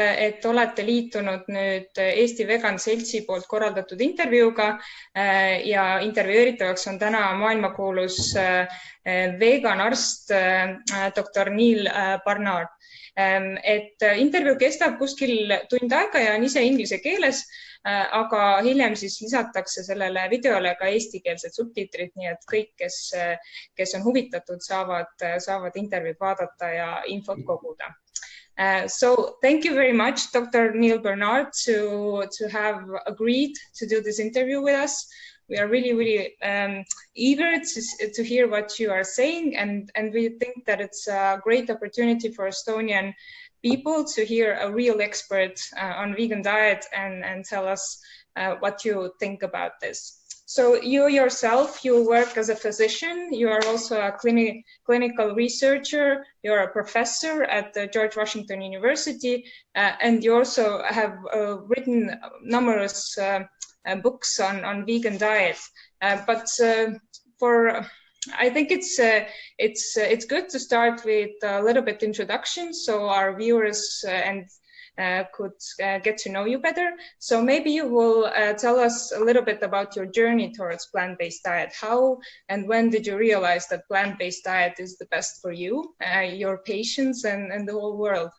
et olete liitunud nüüd Eesti Vegan Seltsi poolt korraldatud intervjuuga ja intervjueeritavaks on täna maailmakuulus veganarst doktor Neal Barnard. Et intervjuu kestab kuskil tund aega ja on ise inglise keeles, aga hiljem siis lisatakse sellele videole ka eestikeelsed subtiitrid, nii et kõik, kes on huvitatud, saavad intervjuud vaadata ja infot koguda. So thank you very much, Dr. Neal Barnard, to have agreed to do this interview with us. We are really eager to hear what you are saying, and we think that it's a great opportunity for Estonian people to hear a real expert on vegan diet and tell us what you think about this. So you yourself, you work as a physician, you are also a clinical researcher, you're a professor at the George Washingtoni University, and you also have written numerous books on vegan diet. I think it's good to start with a little bit introduction so our viewers could get to know you better. So maybe you will tell us a little bit about your journey towards plant-based diet. How and when did you realize that plant-based diet is the best for you, your patients, and the whole world?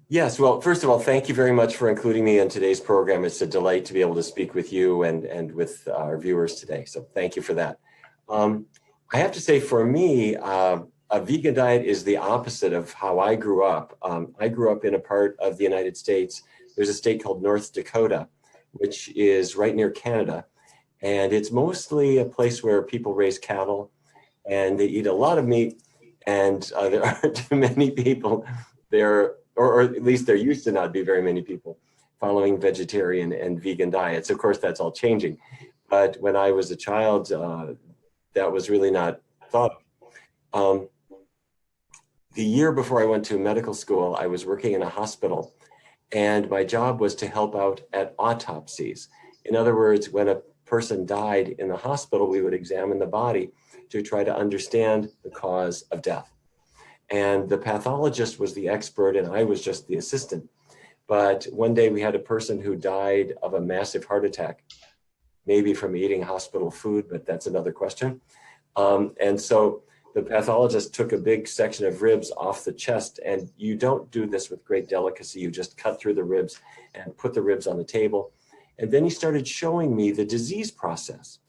Yes, well, first of all, thank you very much for including me in today's program. It's a delight to be able to speak with you and with our viewers today. So thank you for that. I have to say, for me, a vegan diet is the opposite of how I grew up. I grew up in a part of the United States. There's a state called North Dakota, which is right near Canada. And it's mostly a place where people raise cattle and they eat a lot of meat. And there aren't too many people there, or at least there used to not be very many people following vegetarian and vegan diets. Of course, that's all changing. But when I was a child, that was really not thought of. The year before I went to medical school, I was working in a hospital, and my job was to help out at autopsies. In other words, when a person died in the hospital, we would examine the body to try to understand the cause of death. And the pathologist was the expert, and I was just the assistant. But one day we had a person who died of a massive heart attack, maybe from eating hospital food, but that's another question. And so the pathologist took a big section of ribs off the chest, and you don't do this with great delicacy. You just cut through the ribs and put the ribs on the table. And then he started showing me the disease process.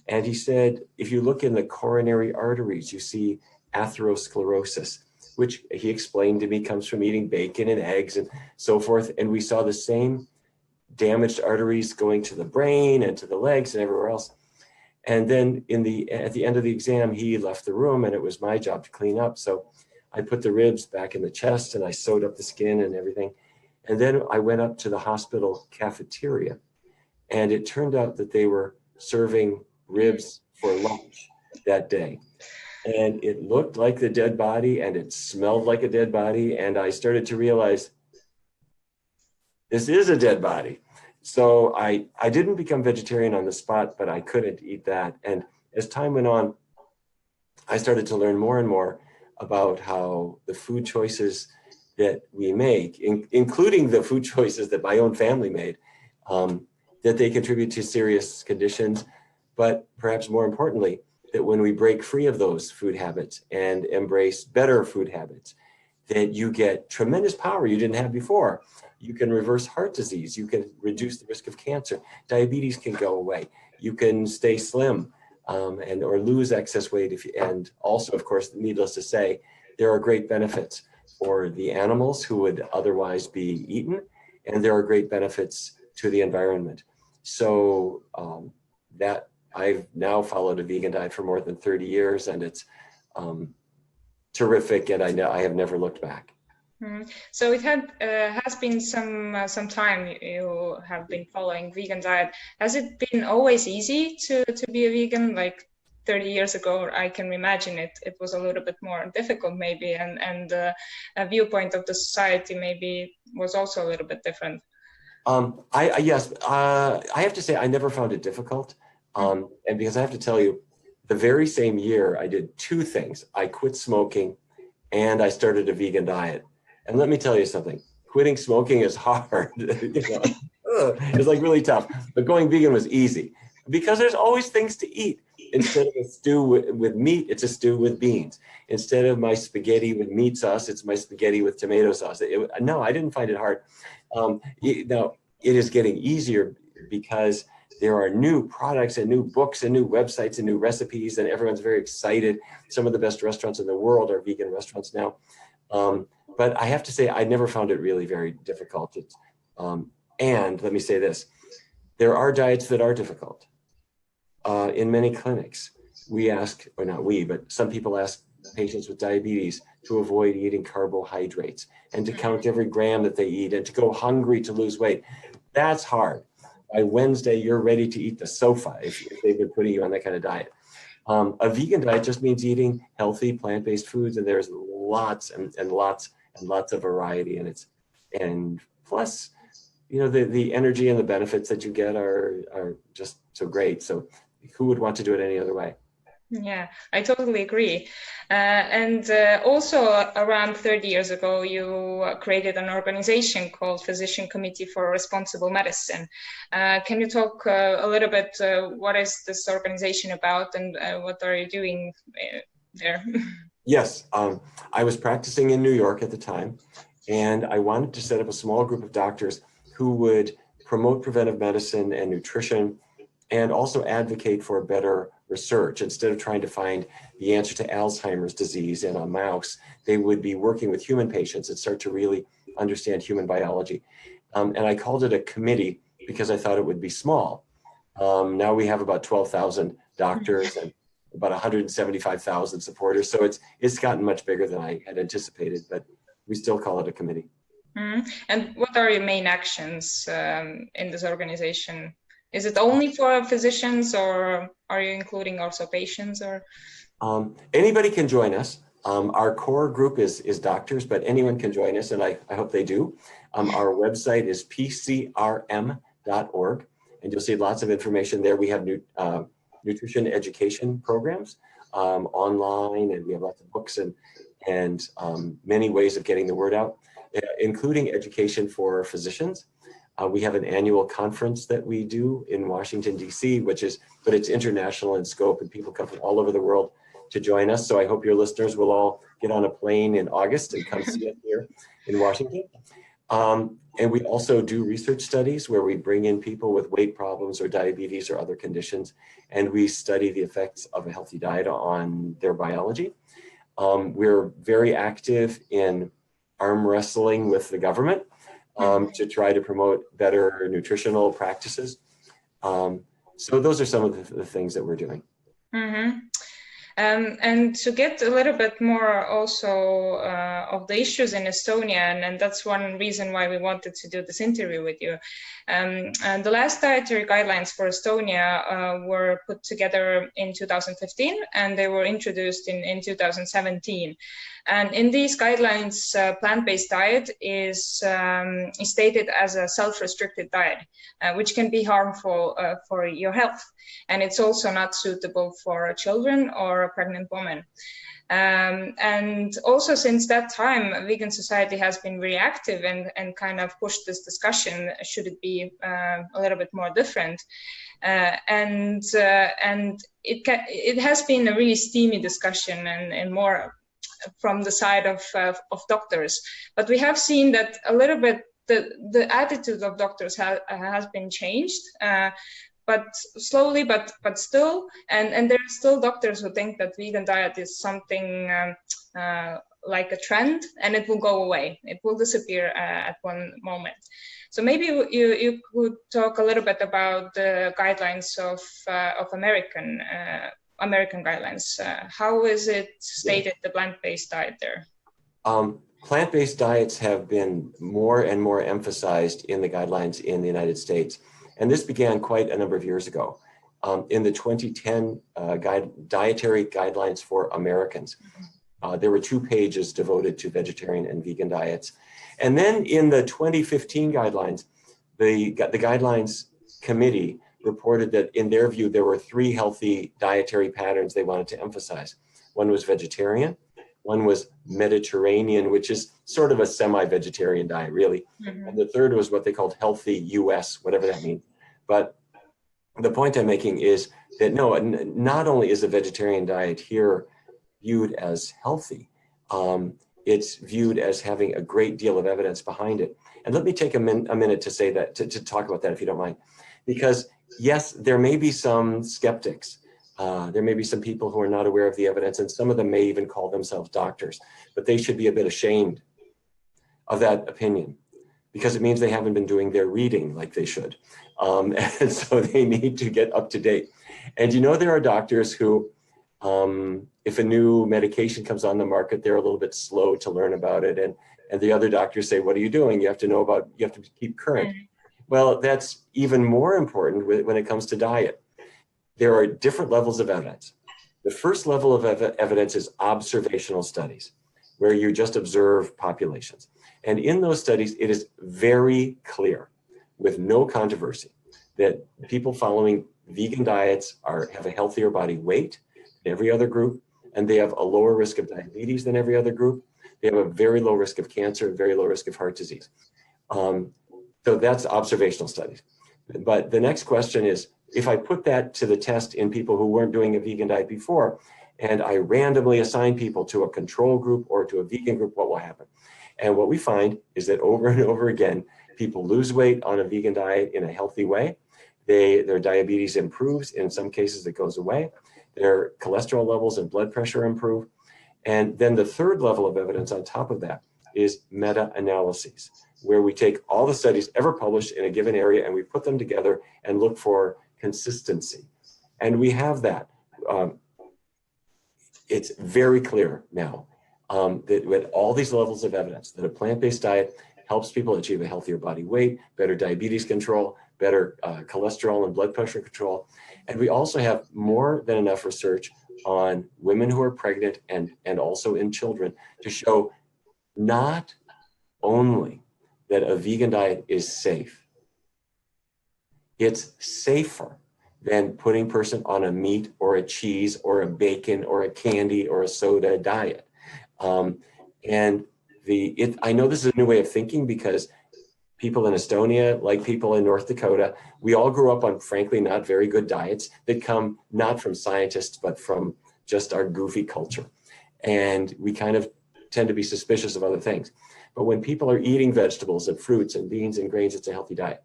And he said, if you look in the coronary arteries, you see atherosclerosis, which he explained to me comes from eating bacon and eggs and so forth. And we saw the same damaged arteries going to the brain and to the legs and everywhere else. And then at the end of the exam, he left the room, and it was my job to clean up. So I put the ribs back in the chest, and I sewed up the skin and everything. And then I went up to the hospital cafeteria, and it turned out that they were serving ribs for lunch that day. And it looked like the dead body, and it smelled like a dead body. And I started to realize this is a dead body. So I didn't become vegetarian on the spot, but I couldn't eat that. And as time went on, I started to learn more and more about how the food choices that we make, including the food choices that my own family made, that they contribute to serious conditions. But perhaps more importantly, that when we break free of those food habits and embrace better food habits, that you get tremendous power you didn't have before. You can reverse heart disease. You can reduce the risk of cancer. Diabetes can go away. You can stay slim or lose excess weight. And also, of course, needless to say, there are great benefits for the animals who would otherwise be eaten, and there are great benefits to the environment. So that I've now followed a vegan diet for more than 30 years, and it's terrific, and I have never looked back. So it has been some time you have been following vegan diet. Has it been always easy to be a vegan? Like 30 years ago, I can imagine it was a little bit more difficult maybe, and a viewpoint of the society maybe was also a little bit different. Yes, I have to say I never found it difficult. And because I have to tell you, the very same year I did two things. I quit smoking and I started a vegan diet. And let me tell you something, quitting smoking is hard. It's like really tough. But going vegan was easy because there's always things to eat. Instead of a stew with meat, it's a stew with beans. Instead of my spaghetti with meat sauce, it's my spaghetti with tomato sauce. No, I didn't find it hard. Now, it is getting easier because there are new products and new books and new websites and new recipes, and everyone's very excited. Some of the best restaurants in the world are vegan restaurants now. But I have to say, I never found it really very difficult. And let me say this, there are diets that are difficult. In many clinics, we ask, or not we, but some people ask patients with diabetes to avoid eating carbohydrates and to count every gram that they eat and to go hungry to lose weight. That's hard. By Wednesday, you're ready to eat the sofa if they've been putting you on that kind of diet. A vegan diet just means eating healthy plant-based foods, and there's lots and lots and lots of variety in it. And plus, the energy and the benefits that you get are just so great. So who would want to do it any other way? Yeah, I totally agree. And also around 30 years ago, you created an organization called Physician Committee for Responsible Medicine. Can you talk a little bit, what is this organization about and what are you doing there? Yes, I was practicing in New York at the time, and I wanted to set up a small group of doctors who would promote preventive medicine and nutrition and also advocate for better research. Instead of trying to find the answer to Alzheimer's disease in a mouse, they would be working with human patients and start to really understand human biology. And I called it a committee because I thought it would be small. Now we have about 12,000 doctors and about 175,000 supporters. So it's gotten much bigger than I had anticipated, but we still call it a committee. Mm-hmm. And what are your main actions in this organization? Is it only for physicians, or are you including also patients? Or anybody can join us. Our core group is doctors, but anyone can join us, and I hope they do. Our website is pcrm.org, and you'll see lots of information there. We have nutrition education programs online, and we have lots of books and many ways of getting the word out, including education for physicians. We have an annual conference that we do in Washington, D.C., but it's international in scope, and people come from all over the world to join us. So I hope your listeners will all get on a plane in August and come see us here in Washington. And we also do research studies where we bring in people with weight problems or diabetes or other conditions, and we study the effects of a healthy diet on their biology. We're very active in arm wrestling with the government to try to promote better nutritional practices. So those are some of the things that we're doing. Mm-hmm. And to get a little bit more also of the issues in Estonia, and that's one reason why we wanted to do this interview with you. And the last dietary guidelines for Estonia were put together in 2015, and they were introduced in 2017. And in these guidelines, plant-based diet is stated as a self-restricted diet, which can be harmful for your health. And it's also not suitable for children or a pregnant woman. And also since that time, vegan society has been very active and kind of pushed this discussion, should it be a little bit more different? And it has been a really steamy discussion and more from the side of doctors. But we have seen that a little bit the attitude of doctors has been changed. But slowly, but still, and there are still doctors who think that vegan diet is something like a trend, and it will go away. It will disappear at one moment. So maybe you could talk a little bit about the guidelines of American guidelines. How is it stated, the plant-based diet there? Plant-based diets have been more and more emphasized in the guidelines in the United States. And this began quite a number of years ago. In the 2010 dietary guidelines for Americans, there were 2 pages devoted to vegetarian and vegan diets. And then in the 2015 guidelines, the guidelines committee reported that in their view, there were 3 healthy dietary patterns they wanted to emphasize. One was vegetarian, One was Mediterranean, which is sort of a semi-vegetarian diet, really. And the third was what they called healthy US, whatever that means. But the point I'm making is that no, not only is a vegetarian diet here viewed as healthy, it's viewed as having a great deal of evidence behind it. And let me take a minute to say that, to talk about that, if you don't mind. Because yes, there may be some skeptics. There may be some people who are not aware of the evidence, and some of them may even call themselves doctors, but they should be a bit ashamed of that opinion, because it means they haven't been doing their reading like they should. And so they need to get up to date. And you know, there are doctors who, if a new medication comes on the market, they're a little bit slow to learn about it. And the other doctors say, what are you doing? You have to know about, you have to keep current. Well, that's even more important when it comes to diet. There are different levels of evidence. The first level of evidence is observational studies, where you just observe populations. And in those studies, it is very clear, with no controversy, that people following vegan diets have a healthier body weight than every other group, and they have a lower risk of diabetes than every other group. They have a very low risk of cancer and very low risk of heart disease. So that's observational studies. But the next question is, if I put that to the test in people who weren't doing a vegan diet before, and I randomly assign people to a control group or to a vegan group, what will happen? And what we find is that over and over again, people lose weight on a vegan diet in a healthy way. Their diabetes improves. In some cases, it goes away. Their cholesterol levels and blood pressure improve. And then the third level of evidence on top of that is meta-analyses, where we take all the studies ever published in a given area and we put them together and look for consistency. And we have that. It's very clear now that with all these levels of evidence that a plant-based diet helps people achieve a healthier body weight, better diabetes control, better cholesterol and blood pressure control. And we also have more than enough research on women who are pregnant and also in children to show not only that a vegan diet is safe, it's safer than putting a person on a meat or a cheese or a bacon or a candy or a soda diet. And I know this is a new way of thinking, because people in Estonia, like people in North Dakota, we all grew up on, frankly, not very good diets that come not from scientists, but from just our goofy culture. And we kind of tend to be suspicious of other things. But when people are eating vegetables and fruits and beans and grains, it's a healthy diet.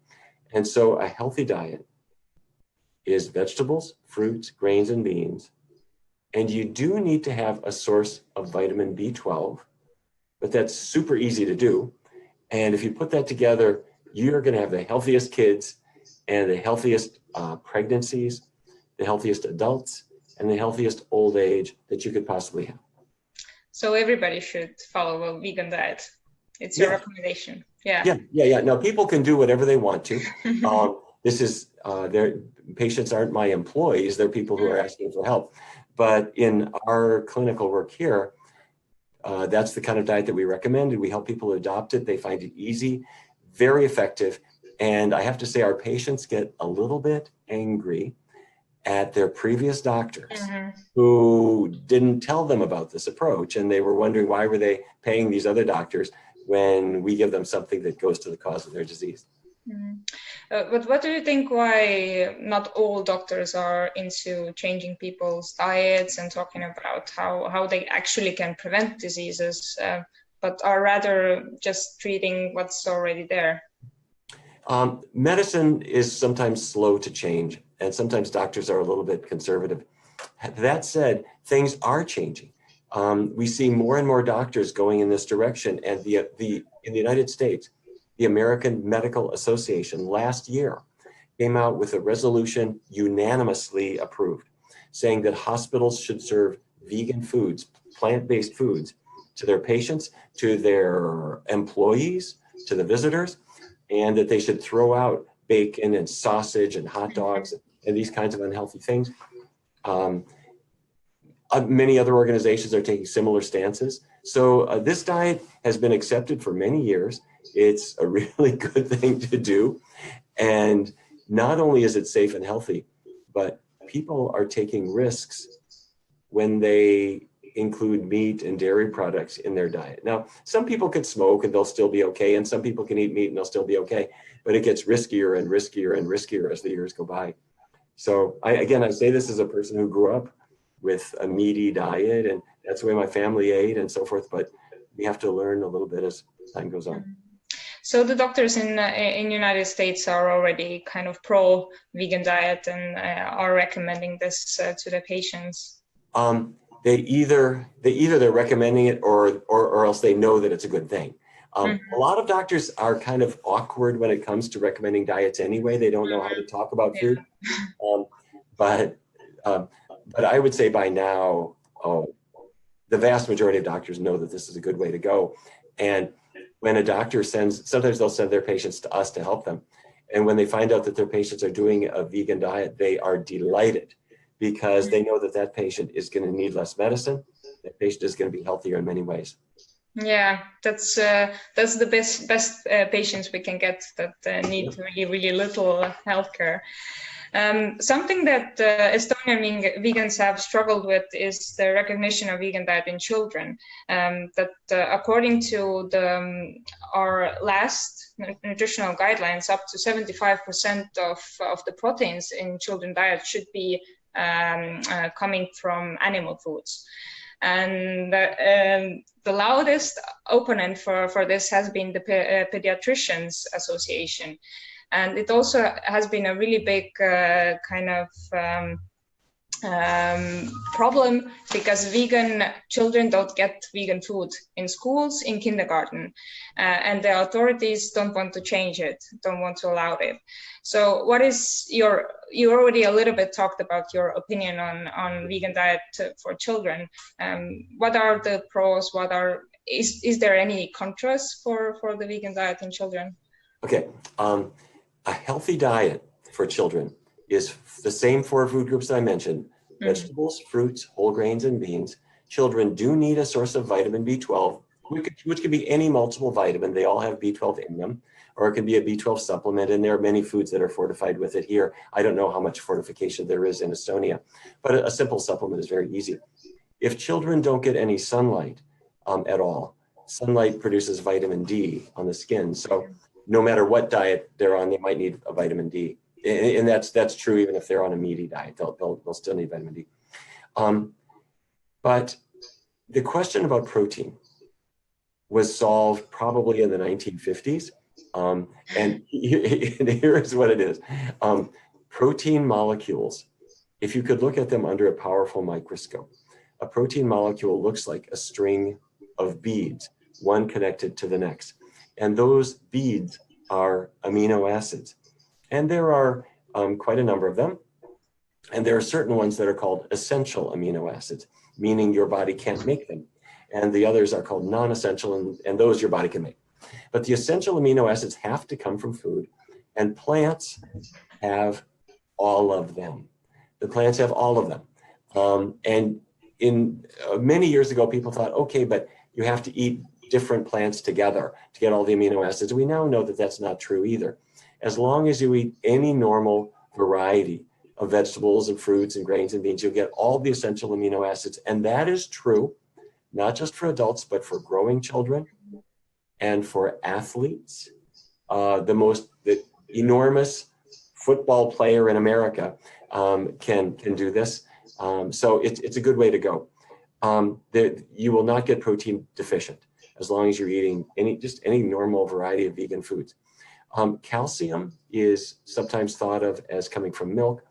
And so a healthy diet is vegetables, fruits, grains, and beans. And you do need to have a source of vitamin B12, but that's super easy to do. And if you put that together, you're going to have the healthiest kids and the healthiest pregnancies, the healthiest adults, and the healthiest old age that you could possibly have. So everybody should follow a vegan diet. It's your recommendation. Yeah. No, people can do whatever they want to. This is, their patients aren't my employees. They're people who are asking for help. But in our clinical work here, that's the kind of diet that we recommend, and we help people adopt it. They find it easy, very effective. And I have to say, our patients get a little bit angry at their previous doctors who didn't tell them about this approach. And they were wondering, why were they paying these other doctors when we give them something that goes to the cause of their disease? But what do you think, why not all doctors are into changing people's diets and talking about how they actually can prevent diseases, but are rather just treating what's already there? Medicine is sometimes slow to change, and sometimes doctors are a little bit conservative. That said, things are changing. We see more and more doctors going in this direction, and in the United States, the American Medical Association last year came out with a resolution unanimously approved, saying that hospitals should serve vegan foods, plant-based foods, to their patients, to their employees, to the visitors, and that they should throw out bacon and sausage and hot dogs and these kinds of unhealthy things. Many other organizations are taking similar stances. So this diet has been accepted for many years. It's a really good thing to do. And not only is it safe and healthy, but people are taking risks when they include meat and dairy products in their diet. Now, some people could smoke and they'll still be okay, and some people can eat meat and they'll still be okay, but it gets riskier and riskier and riskier as the years go by. So I say this as a person who grew up with a meaty diet, and that's the way my family ate and so forth, but we have to learn a little bit as time goes on. So the doctors in United States are already kind of pro vegan diet and are recommending this to the patients. They're recommending it or else they know that it's a good thing. A lot of doctors are kind of awkward when it comes to recommending diets anyway. They don't know how to talk about food. But I would say by now, the vast majority of doctors know that this is a good way to go. And when a doctor sometimes they'll send their patients to us to help them. And when they find out that their patients are doing a vegan diet, they are delighted because they know that that patient is going to need less medicine. That patient is going to be healthier in many ways. Yeah, that's the best patients we can get that need really, really little healthcare. Something that Estonian vegans have struggled with is the recognition of vegan diet in children. According to our last nutritional guidelines, up to 75% of the proteins in children diet should be coming from animal foods. And the loudest opponent for this has been the Pediatricians Association. And it also has been a really big kind of problem because vegan children don't get vegan food in schools, in kindergarten, and the authorities don't want to change it, don't want to allow it. So what is you already a little bit talked about your opinion on vegan diet for children. What are the pros? Is there any contrast for the vegan diet in children? Okay. A healthy diet for children is the same four food groups that I mentioned: vegetables, fruits, whole grains, and beans. Children do need a source of vitamin B12, which can be any multiple vitamin. They all have B12 in them, or it can be a B12 supplement, and there are many foods that are fortified with it here. I don't know how much fortification there is in Estonia, but a simple supplement is very easy. If children don't get any sunlight at all, sunlight produces vitamin D on the skin. So no matter what diet they're on, they might need a vitamin D. And that's true even if they're on a meaty diet, they'll still need vitamin D. But the question about protein was solved probably in the 1950s. And here's what it is. Protein molecules, if you could look at them under a powerful microscope, a protein molecule looks like a string of beads, one connected to the next. And those beads are amino acids. And there are quite a number of them. And there are certain ones that are called essential amino acids, meaning your body can't make them. And the others are called non-essential, and those your body can make. But the essential amino acids have to come from food, and plants have all of them. The plants have all of them. And in many years ago, people thought, okay, but you have to eat different plants together to get all the amino acids. We now know that that's not true either. As long as you eat any normal variety of vegetables and fruits and grains and beans, you'll get all the essential amino acids. And that is true, not just for adults, but for growing children and for athletes. The enormous football player in America can do this. So it's a good way to go. You will not get protein deficient as long as you're eating any normal variety of vegan foods. Calcium is sometimes thought of as coming from milk,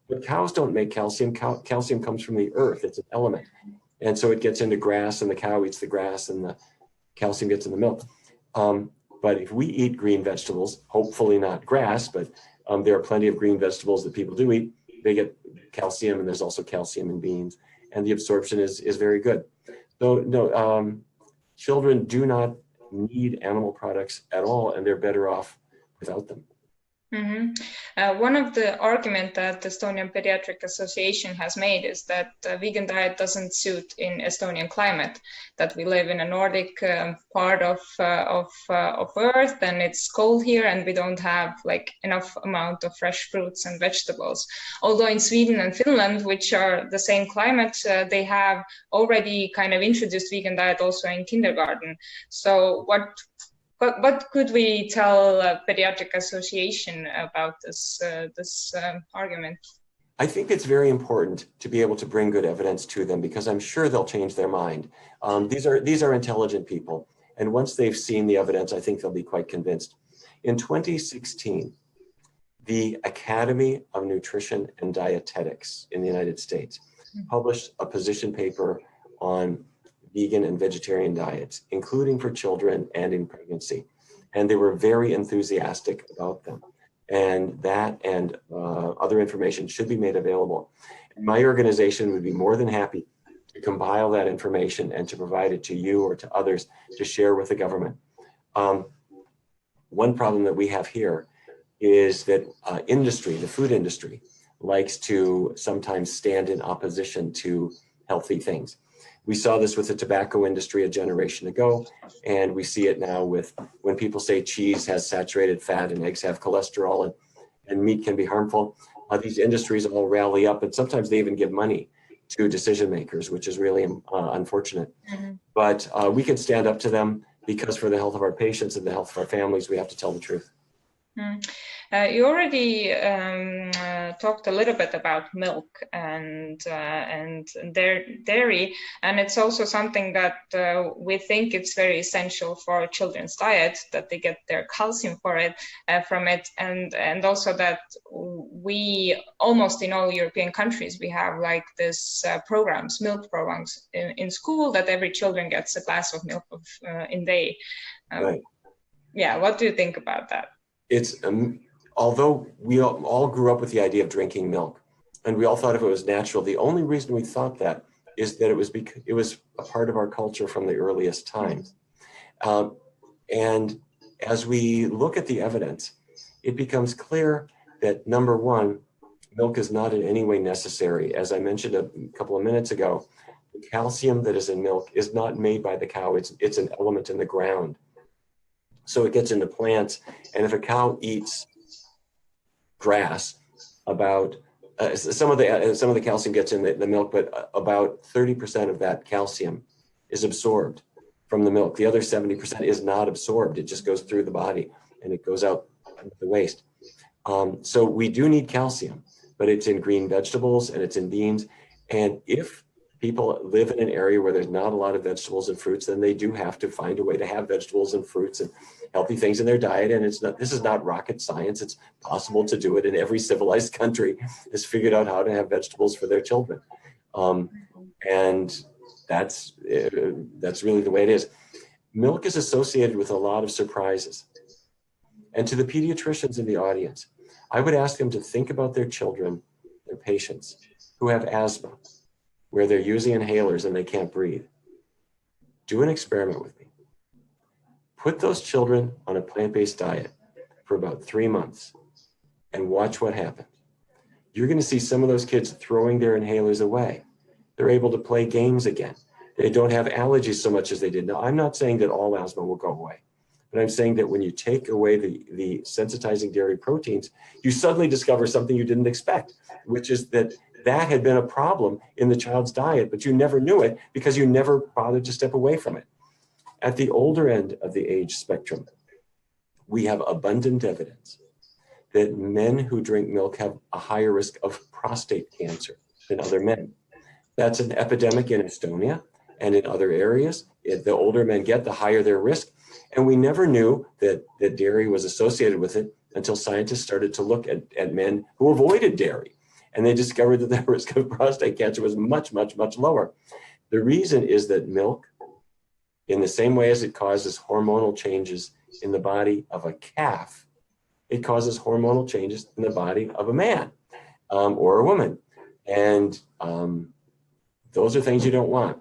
but cows don't make calcium. Calcium comes from the earth. It's an element. And so it gets into grass, and the cow eats the grass, and the calcium gets in the milk. But if we eat green vegetables, hopefully not grass, but there are plenty of green vegetables that people do eat, they get calcium, and there's also calcium in beans, and the absorption is very good. So no, children do not need animal products at all, and they're better off without them. Mhm. One of the arguments that the Estonian Pediatric Association has made is that vegan diet doesn't suit in Estonian climate, that we live in a Nordic part of Earth, and it's cold here, and we don't have like enough amount of fresh fruits and vegetables. Although in Sweden and Finland, which are the same climate, they have already kind of introduced vegan diet also in kindergarten. So what could we tell Pediatric Association about this argument? I think it's very important to be able to bring good evidence to them, because I'm sure they'll change their mind. These are intelligent people, and once they've seen the evidence, I think they'll be quite convinced. In 2016, the Academy of Nutrition and Dietetics in the United States published a position paper on vegan and vegetarian diets, including for children and in pregnancy. And they were very enthusiastic about them. And that and other information should be made available. My organization would be more than happy to compile that information and to provide it to you or to others to share with the government. One problem that we have here is that industry, the food industry, likes to sometimes stand in opposition to healthy things. We saw this with the tobacco industry a generation ago, and we see it now with when people say cheese has saturated fat and eggs have cholesterol and meat can be harmful. These industries all rally up, and sometimes they even give money to decision makers, which is really unfortunate. Mm-hmm. But we can stand up to them, because for the health of our patients and the health of our families, we have to tell the truth. Mm. You already talked a little bit about milk and dairy, and it's also something that we think it's very essential for children's diet, that they get their calcium from it, and also that we almost in all European countries we have like this milk programs in school, that every children gets a glass of milk in day. Right. Yeah, what do you think about that? It's although we all grew up with the idea of drinking milk, and we all thought if it was natural, the only reason we thought that is that it was a part of our culture from the earliest times. And as we look at the evidence, it becomes clear that, number one, milk is not in any way necessary. As I mentioned a couple of minutes ago, the calcium that is in milk is not made by the cow. It's an element in the ground. So it gets into plants, and if a cow eats grass, about some of the calcium gets in the milk, but about 30% of that calcium is absorbed from the milk. The other 70% is not absorbed. It just goes through the body and it goes out into the waste. So we do need calcium, but it's in green vegetables and it's in beans. And if people live in an area where there's not a lot of vegetables and fruits, then they do have to find a way to have vegetables and fruits and healthy things in their diet. And this is not rocket science. It's possible to do it, and every civilized country has figured out how to have vegetables for their children. And that's really the way it is. Milk is associated with a lot of surprises. And to the pediatricians in the audience, I would ask them to think about their children, their patients who have asthma, where they're using inhalers and they can't breathe. Do an experiment with me. Put those children on a plant-based diet for about 3 months and watch what happens. You're going to see some of those kids throwing their inhalers away. They're able to play games again. They don't have allergies so much as they did. Now, I'm not saying that all asthma will go away, but I'm saying that when you take away the sensitizing dairy proteins, you suddenly discover something you didn't expect, which is that had been a problem in the child's diet, but you never knew it because you never bothered to step away from it. At the older end of the age spectrum, we have abundant evidence that men who drink milk have a higher risk of prostate cancer than other men. That's an epidemic in Estonia and in other areas. The older men get, the higher their risk. And we never knew that dairy was associated with it until scientists started to look at men who avoided dairy. And they discovered that the risk of prostate cancer was much, much, much lower. The reason is that milk, in the same way as it causes hormonal changes in the body of a calf, it causes hormonal changes in the body of a man or a woman. And those are things you don't want.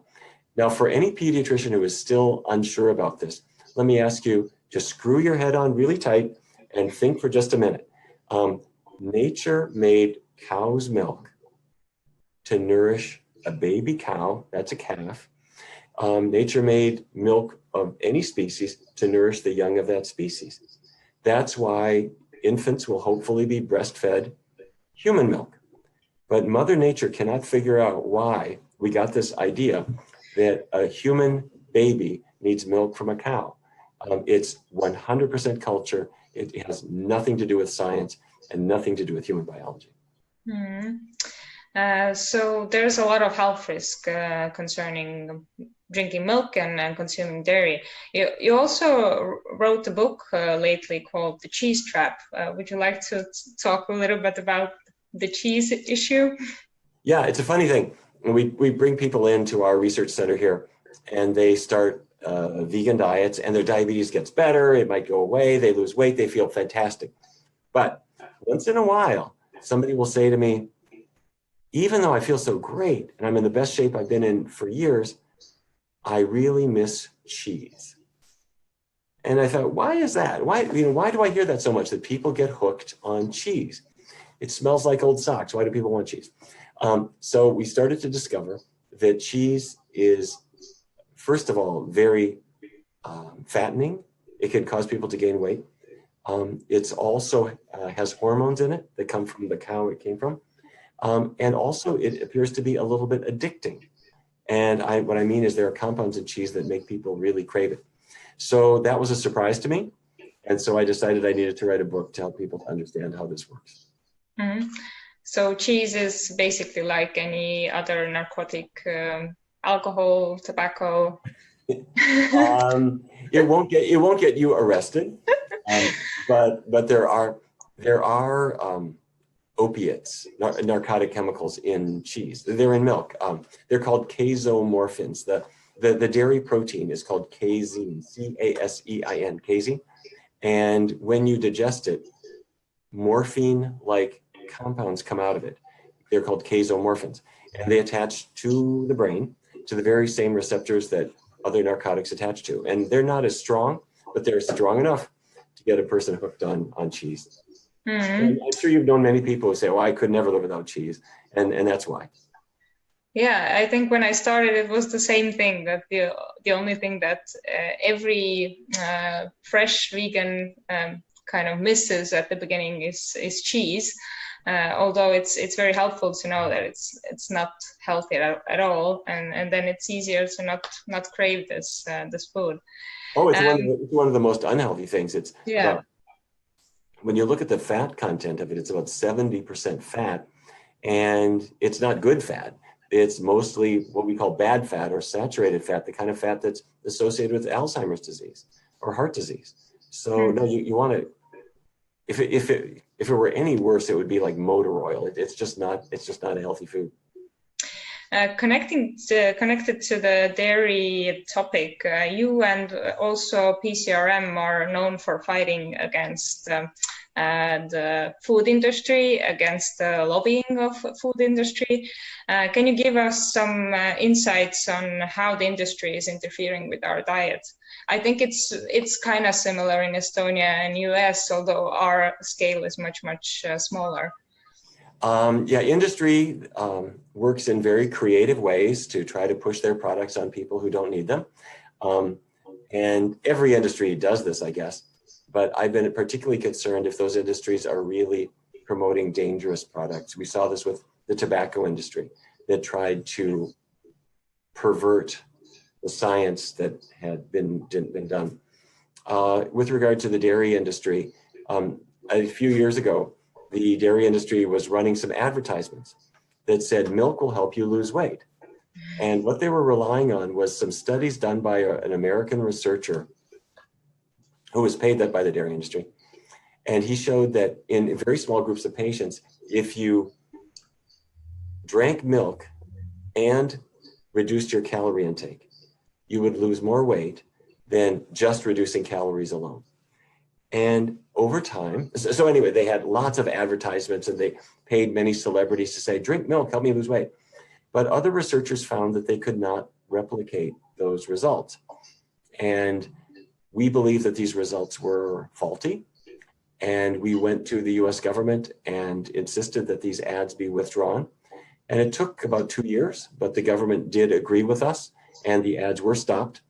Now, for any pediatrician who is still unsure about this, let me ask you to screw your head on really tight and think for just a minute. Nature made cow's milk to nourish a baby cow, that's a calf. Nature made milk of any species to nourish the young of that species. That's why infants will hopefully be breastfed human milk. But Mother Nature cannot figure out why we got this idea that a human baby needs milk from a cow. It's 100% culture. It has nothing to do with science and nothing to do with human biology. So there's a lot of health risk concerning drinking milk and consuming dairy. You also wrote a book lately called The Cheese Trap. Would you like to talk a little bit about the cheese issue? Yeah, it's a funny thing. We bring people into our research center here and they start vegan diets and their diabetes gets better, it might go away, they lose weight, they feel fantastic. But once in a while, somebody will say to me, even though I feel so great and I'm in the best shape I've been in for years, I really miss cheese. And I thought, why is that? Why do I hear that so much, that people get hooked on cheese? It smells like old socks. Why do people want cheese? So we started to discover that cheese is, first of all, very fattening. It can cause people to gain weight. It's also has hormones in it that come from the cow it came from. And also it appears to be a little bit addicting. And what I mean is there are compounds in cheese that make people really crave it. So that was a surprise to me. And so I decided I needed to write a book to help people to understand how this works. So cheese is basically like any other narcotic, alcohol, tobacco. It won't get you arrested, but there are opiates, narcotic chemicals in cheese. They're in milk. They're called casomorphins. The dairy protein is called casein, C-A-S-E-I-N, casein. And when you digest it, morphine-like compounds come out of it. They're called casomorphins. And they attach to the brain, to the very same receptors that other narcotics attach to. And they're not as strong, but they're strong enough to get a person hooked on cheese. And I'm sure you've known many people who say, well, I could never live without cheese. And that's why. Yeah, I think when I started, it was the same thing, that the only thing that every fresh vegan kind of misses at the beginning is cheese. Although it's very helpful to know that it's not healthy at all, and then it's easier to not crave this food. Oh, it's one of the most unhealthy things. It's yeah. When you look at the fat content of it, it's about 70% fat, and it's not good fat. It's mostly what we call bad fat or saturated fat, the kind of fat that's associated with Alzheimer's disease or heart disease. So no, you want to. If it were any worse, it would be like motor oil. It's just not a healthy food. Connected to the dairy topic, you and also PCRM are known for fighting against the food industry, against the lobbying of food industry. Can you give us some insights on how the industry is interfering with our diet? I think it's kind of similar in Estonia and US, although our scale is much smaller. Yeah, industry works in very creative ways to try to push their products on people who don't need them. And every industry does this, I guess. But I've been particularly concerned if those industries are really promoting dangerous products. We saw this with the tobacco industry that tried to pervert the science that had been done. With regard to the dairy industry, a few years ago, the dairy industry was running some advertisements that said milk will help you lose weight. And what they were relying on was some studies done by an American researcher who was paid that by the dairy industry. And he showed that in very small groups of patients, if you drank milk and reduced your calorie intake, you would lose more weight than just reducing calories alone. And over time, so anyway, they had lots of advertisements and they paid many celebrities to say, drink milk, help me lose weight. But other researchers found that they could not replicate those results. And we believe that these results were faulty. and we went to the US government and insisted that these ads be withdrawn. And it took about 2 years, but the government did agree with us and the ads were stopped.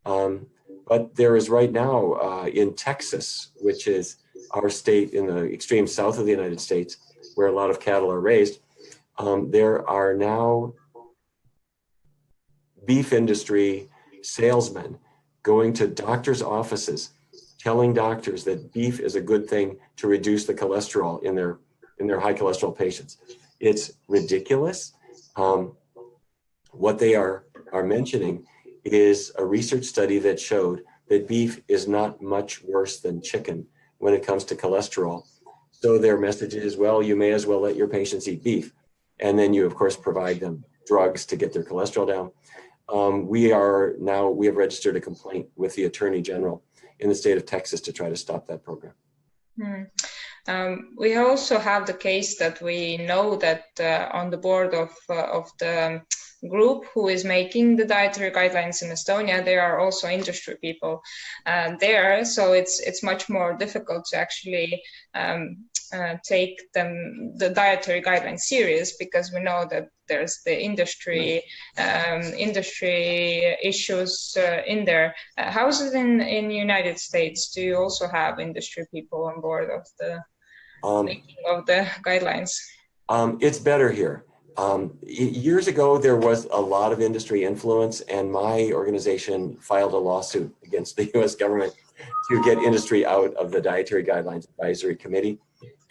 But there is right now in Texas, which is our state in the extreme south of the United States, where a lot of cattle are raised, there are now beef industry salesmen going to doctors' offices, telling doctors that beef is a good thing to reduce the cholesterol in their high cholesterol patients. It's ridiculous. What they are mentioning is a research study that showed that beef is not much worse than chicken when it comes to cholesterol. So their message is, well, you may as well let your patients eat beef. And then you, of course, provide them drugs to get their cholesterol down. We have registered a complaint with the Attorney General in the state of Texas to try to stop that program. We also have the case that we know that on the board of the group who is making the dietary guidelines in Estonia, there are also industry people there. So it's much more difficult to actually take the dietary guidelines serious, because we know that there's the industry issues in there. How is it in the United States? Do you also have industry people on board of the making of the guidelines? It's better here. Years ago, there was a lot of industry influence, and my organization filed a lawsuit against the US government to get industry out of the Dietary Guidelines Advisory Committee.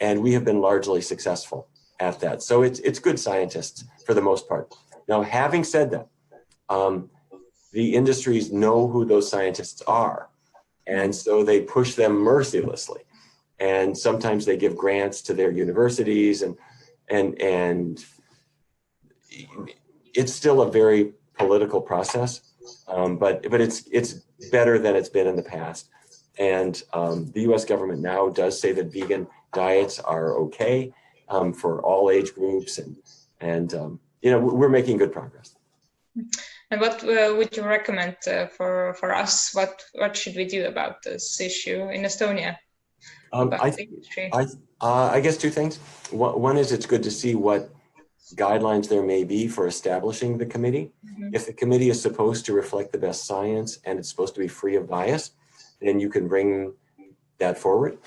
And we have been largely successful at that. So it's good scientists for the most part. Now, having said that, the industries know who those scientists are. And so they push them mercilessly. And sometimes they give grants to their universities, and it's still a very political process, but it's better than it's been in the past. And the US government now does say that vegan diets are okay for all age groups, and we're making good progress. And what would you recommend for us? What should we do about this issue in Estonia? I guess two things. One is it's good to see what guidelines there may be for establishing the committee. Mm-hmm. If the committee is supposed to reflect the best science and it's supposed to be free of bias, then you can bring that forward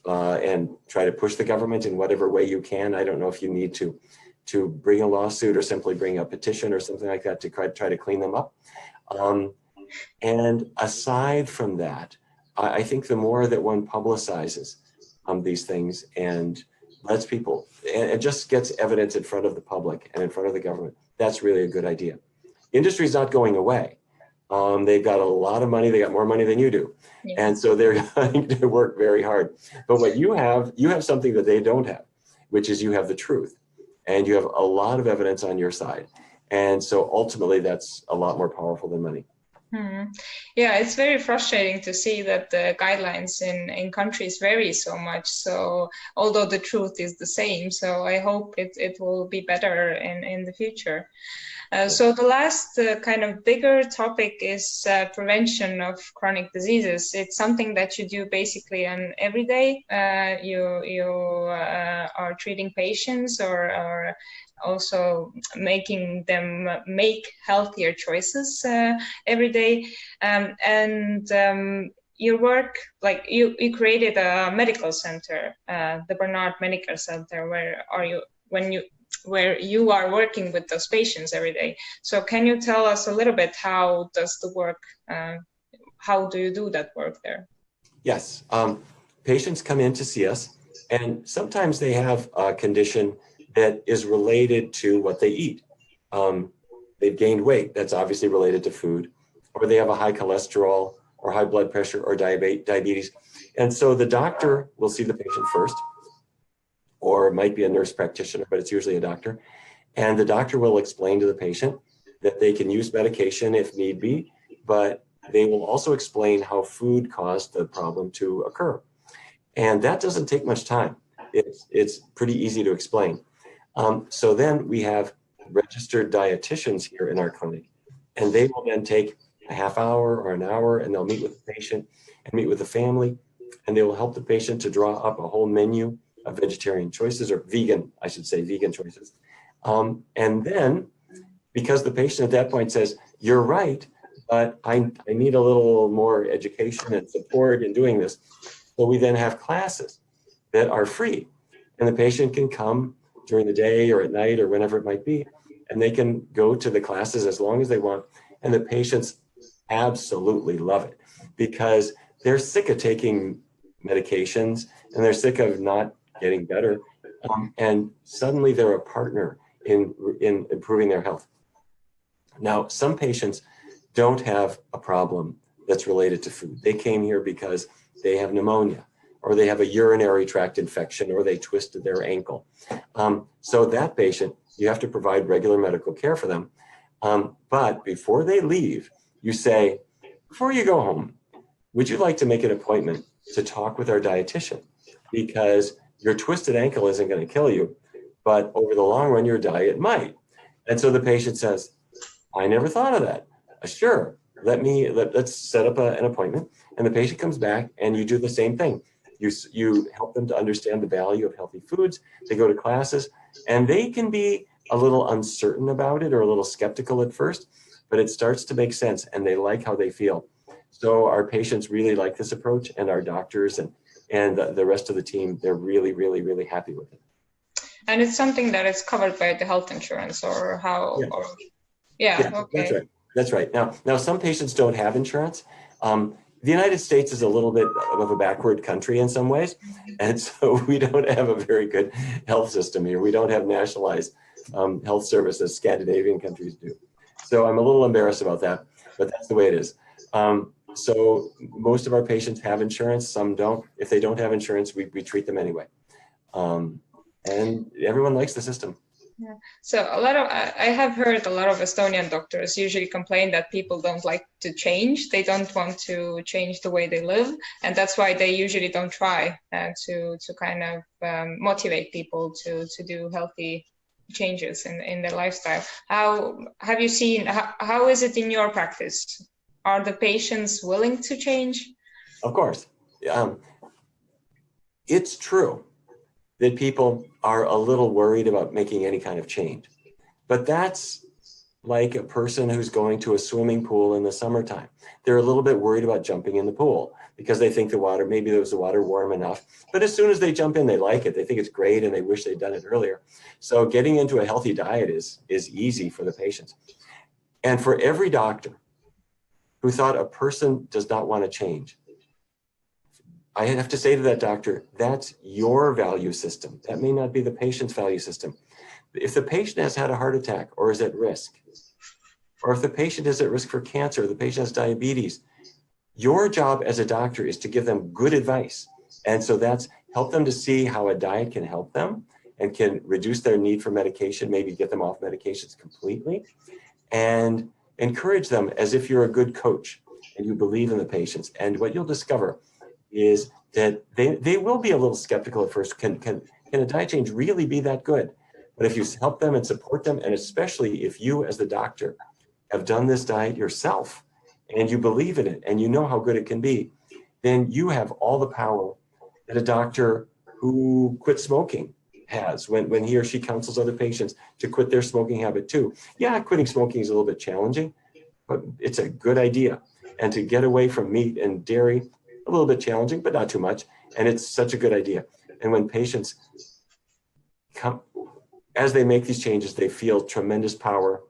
and try to push the government in whatever way you can. I don't know if you need to bring a lawsuit or simply bring a petition or something like that to try to clean them up. And aside from that, I think the more that one publicizes these things and lets people, and it just gets evidence in front of the public and in front of the government, that's really a good idea. Industry's not going away. They've got a lot of money. They got more money than you do. Yeah. And so they're going to work very hard. But what you have something that they don't have, which is you have the truth. And you have a lot of evidence on your side. And so ultimately, that's a lot more powerful than money. Mm-hmm. Yeah, it's very frustrating to see that the guidelines in countries vary so much. So although the truth is the same, so I hope it will be better in the future. So the last kind of bigger topic is prevention of chronic diseases. It's something that you do basically on every day. You are treating patients or also making them make healthier choices every day. Your work, like you created a medical center, the Barnard Medical Center, where you are working with those patients every day. So can you tell us a little bit how does the work, how do you do that work there? Yes, patients come in to see us, and sometimes they have a condition that is related to what they eat. They've gained weight, that's obviously related to food, or they have a high cholesterol or high blood pressure or diabetes. And so the doctor will see the patient first, or it might be a nurse practitioner, but it's usually a doctor. And the doctor will explain to the patient that they can use medication if need be, but they will also explain how food caused the problem to occur. And that doesn't take much time. It's pretty easy to explain. So then we have registered dietitians here in our clinic, and they will then take a half hour or an hour, and they'll meet with the patient and meet with the family and they will help the patient to draw up a whole menu of vegetarian choices, or vegan, I should say, vegan choices. And then, because the patient at that point says, you're right, but I need a little more education and support in doing this. So we then have classes that are free, and the patient can come during the day or at night or whenever it might be, and they can go to the classes as long as they want. And the patients absolutely love it because they're sick of taking medications and they're sick of not getting better. And suddenly they're a partner in improving their health. Now, some patients don't have a problem that's related to food. They came here because they have pneumonia, or they have a urinary tract infection, or they twisted their ankle. So that patient, you have to provide regular medical care for them. But before they leave, you say, before you go home, would you like to make an appointment to talk with our dietitian? Because your twisted ankle isn't going to kill you, but over the long run, your diet might. And so the patient says, I never thought of that. Sure, let's set up an appointment. And the patient comes back and you do the same thing. You help them to understand the value of healthy foods. They go to classes, and they can be a little uncertain about it or a little skeptical at first, but it starts to make sense and they like how they feel. So our patients really like this approach, and our doctors and the rest of the team, they're really, really, really happy with it. And it's something that is covered by the health insurance, or how? Yeah. Yeah, okay. That's right. That's right. Now some patients don't have insurance. The United States is a little bit of a backward country in some ways, and so we don't have a very good health system here. We don't have nationalized health service as Scandinavian countries do. So I'm a little embarrassed about that, but that's the way it is. So most of our patients have insurance, some don't. If they don't have insurance, we treat them anyway. And everyone likes the system. Yeah. So I have heard a lot of Estonian doctors usually complain that people don't like to change. They don't want to change the way they live. And that's why they usually don't try to kind of motivate people to do healthy changes in their lifestyle. How have you seen, how is it in your practice? Are the patients willing to change? Of course. It's true that people are a little worried about making any kind of change. But that's like a person who's going to a swimming pool in the summertime. They're a little bit worried about jumping in the pool because they think maybe there was the water warm enough. But as soon as they jump in, they like it. They think it's great and they wish they'd done it earlier. So getting into a healthy diet is easy for the patients. And for every doctor who thought a person does not want to change, I have to say to that doctor, that's your value system. That may not be the patient's value system. If the patient has had a heart attack or is at risk, or if the patient is at risk for cancer, the patient has diabetes, your job as a doctor is to give them good advice. And so that's help them to see how a diet can help them and can reduce their need for medication, maybe get them off medications completely, and encourage them as if you're a good coach and you believe in the patients. And what you'll discover is that they will be a little skeptical at first. Can a diet change really be that good? But if you help them and support them, and especially if you as the doctor have done this diet yourself and you believe in it and you know how good it can be, then you have all the power that a doctor who quit smoking has when he or she counsels other patients to quit their smoking habit too. Yeah, quitting smoking is a little bit challenging, but it's a good idea. And to get away from meat and dairy, a little bit challenging, but not too much. And it's such a good idea. And when patients come, as they make these changes, they feel tremendous power.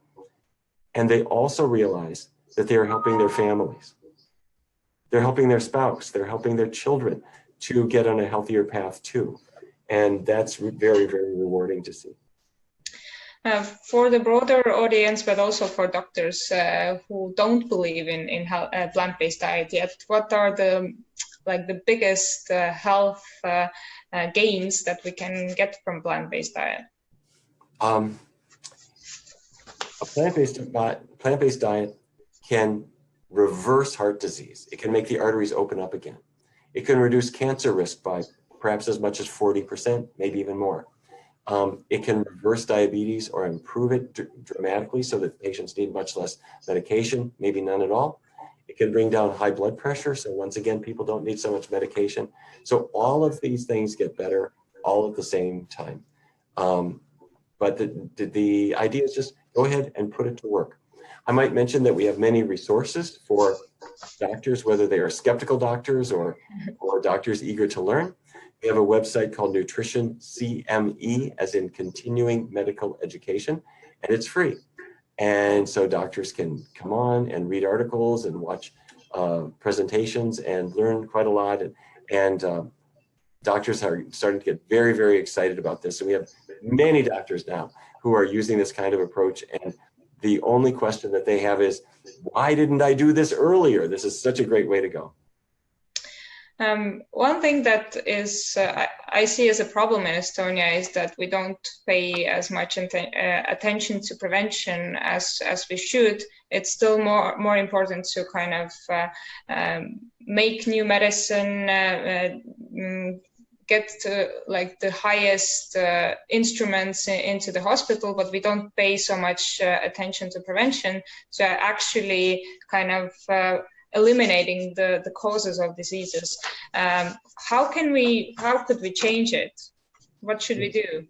And they also realize that they are helping their families. They're helping their spouse. They're helping their children to get on a healthier path too. And that's very, very rewarding to see. For the broader audience, but also for doctors who don't believe in plant-based diet yet, what are the biggest health gains that we can get from plant-based diet? A plant-based diet can reverse heart disease. It can make the arteries open up again. It can reduce cancer risk by perhaps as much as 40%, maybe even more. It can reverse diabetes or improve it dramatically so that patients need much less medication, maybe none at all. It can bring down high blood pressure. So once again, people don't need so much medication. So all of these things get better all at the same time. But the idea is just go ahead and put it to work. I might mention that we have many resources for doctors, whether they are skeptical doctors or doctors eager to learn. We have a website called Nutrition CME, as in Continuing Medical Education, and it's free. And so doctors can come on and read articles and watch presentations and learn quite a lot. And doctors are starting to get very, very excited about this. And we have many doctors now who are using this kind of approach. And the only question that they have is, why didn't I do this earlier? This is such a great way to go. One thing that is I see as a problem in Estonia is that we don't pay as much attention to prevention as we should. It's still more important to kind of make new medicine, get to, like, the highest instruments into the hospital, but we don't pay so much attention to prevention. So actually kind of eliminating the causes of diseases. How could we change it? What should we do?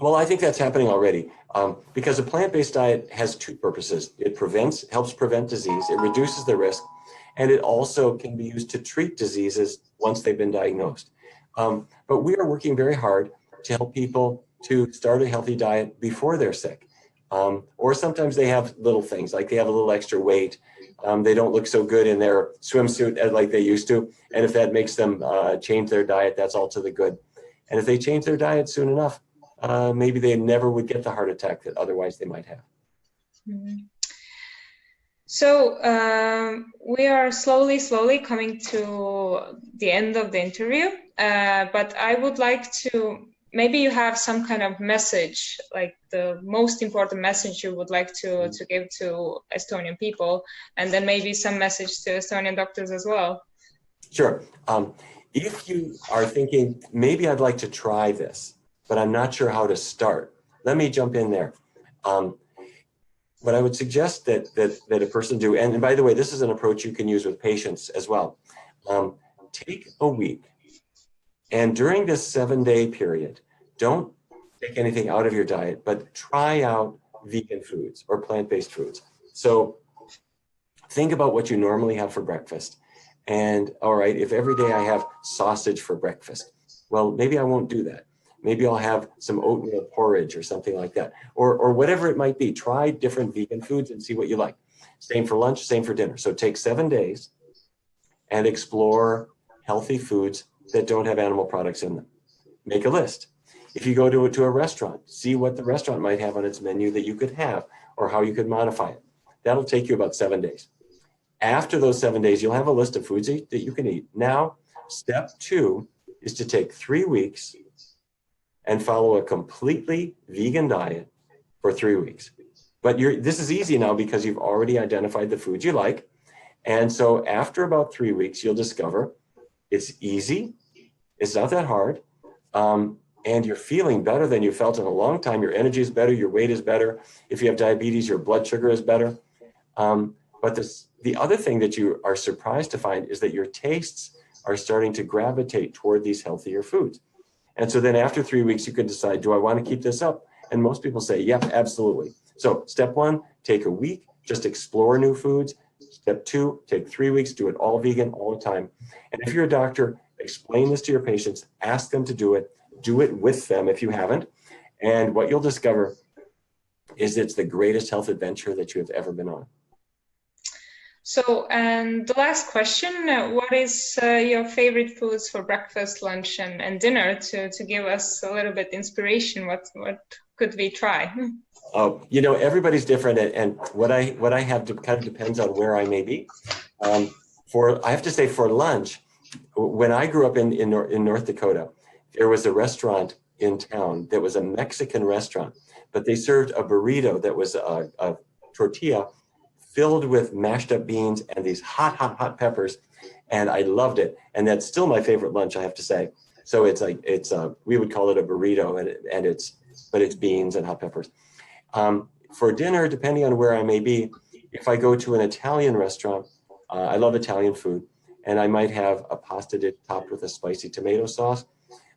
Well, I think that's happening already, because a plant-based diet has two purposes. It helps prevent disease, it reduces the risk, and it also can be used to treat diseases once they've been diagnosed. But we are working very hard to help people to start a healthy diet before they're sick. Or sometimes they have little things, like they have a little extra weight. They don't look so good in their swimsuit like they used to. And if that makes them change their diet, that's all to the good. And if they change their diet soon enough, maybe they never would get the heart attack that otherwise they might have. Mm-hmm. So we are slowly coming to the end of the interview, but I would like to, maybe you have some kind of message, like the most important message you would like to give to Estonian people, and then maybe some message to Estonian doctors as well. Sure. If you are thinking, maybe I'd like to try this, but I'm not sure how to start, let me jump in there. What I would suggest that a person do, and by the way, this is an approach you can use with patients as well. Take a week, and during this 7-day period, don't take anything out of your diet, but try out vegan foods or plant-based foods. So think about what you normally have for breakfast. And all right, if every day I have sausage for breakfast, well, maybe I won't do that. Maybe I'll have some oatmeal porridge or something like that, or whatever it might be. Try different vegan foods and see what you like. Same for lunch, same for dinner. So take 7 days and explore healthy foods that don't have animal products in them. Make a list. If you go to a restaurant, see what the restaurant might have on its menu that you could have or how you could modify it. That'll take you about 7 days. After those 7 days, you'll have a list of foods that you can eat. Now, step 2 is to take 3 weeks and follow a completely vegan diet for 3 weeks. But this is easy now because you've already identified the foods you like. And so after about 3 weeks, you'll discover it's easy, it's not that hard, and you're feeling better than you felt in a long time. Your energy is better, your weight is better. If you have diabetes, your blood sugar is better. But the other thing that you are surprised to find is that your tastes are starting to gravitate toward these healthier foods. And so then after 3 weeks, you can decide, do I want to keep this up? And most people say, yep, absolutely. So step 1, take a week, just explore new foods. Step 2, take 3 weeks, do it all vegan all the time. And if you're a doctor, explain this to your patients, ask them to do it with them if you haven't. And what you'll discover is it's the greatest health adventure that you have ever been on. So, and the last question, what is your favorite foods for breakfast, lunch, and dinner to give us a little bit inspiration? What could we try? Oh, everybody's different, and what I have kind of depends on where I may be. I have to say, for lunch, when I grew up in North Dakota, there was a restaurant in town that was a Mexican restaurant, but they served a burrito that was a tortilla filled with mashed up beans and these hot peppers, and I loved it. And that's still my favorite lunch, I have to say. So we would call it a burrito, but it's beans and hot peppers. For dinner, depending on where I may be, if I go to an Italian restaurant, I love Italian food, and I might have a pasta dish topped with a spicy tomato sauce.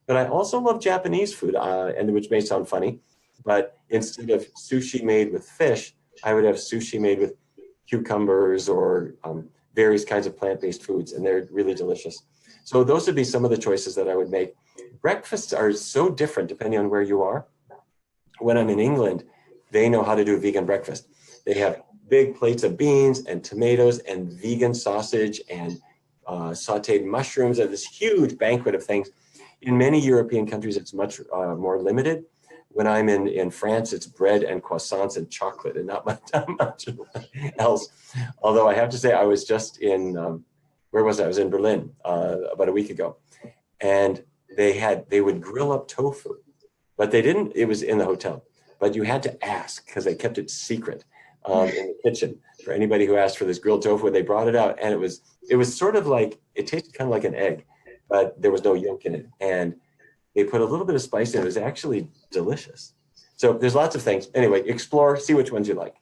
But I also love Japanese food, and which may sound funny, but instead of sushi made with fish, I would have sushi made with cucumbers or various kinds of plant-based foods, and they're really delicious. So those would be some of the choices that I would make. Breakfasts are so different depending on where you are. When I'm in England, they know how to do a vegan breakfast. They have big plates of beans and tomatoes and vegan sausage and sauteed mushrooms and this huge banquet of things. In many European countries, it's much more limited. When I'm in France, it's bread and croissants and chocolate and not much else. Although I have to say, I was just in, where was I? I was in Berlin about a week ago. And they would grill up tofu, but they didn't, it was in the hotel, but you had to ask because they kept it secret in the kitchen for anybody who asked for this grilled tofu. They brought it out, and it was sort of like, it tasted kind of like an egg, but there was no yolk in it. And they put a little bit of spice in it. It was actually delicious. So there's lots of things. Anyway, explore, see which ones you like.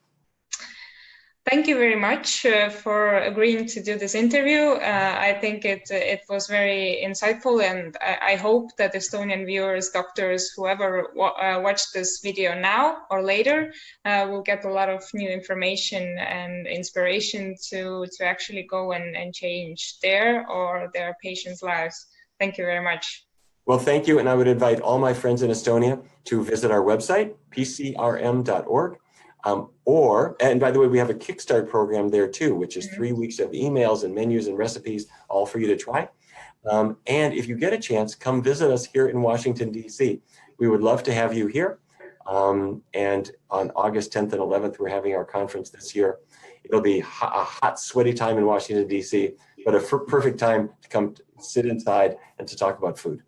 Thank you very much for agreeing to do this interview. I think it was very insightful, and I hope that Estonian viewers, doctors, whoever watch this video now or later will get a lot of new information and inspiration to actually go and change their or their patients' lives. Thank you very much. Well, thank you. And I would invite all my friends in Estonia to visit our website, pcrm.org. And by the way, we have a Kickstart program there too, which is 3 weeks of emails and menus and recipes, all for you to try. And if you get a chance, come visit us here in Washington, D.C. We would love to have you here. And on August 10th and 11th, we're having our conference this year. It'll be a hot, sweaty time in Washington, D.C., but a perfect time to come sit inside and to talk about food.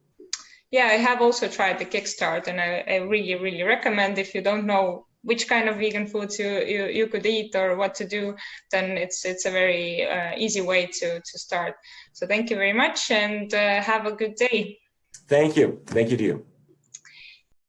Yeah, I have also tried the Kickstart, and I really, really recommend. If you don't know which kind of vegan foods you could eat or what to do, then it's a very easy way to start. So thank you very much, and have a good day. Thank you. Thank you to you.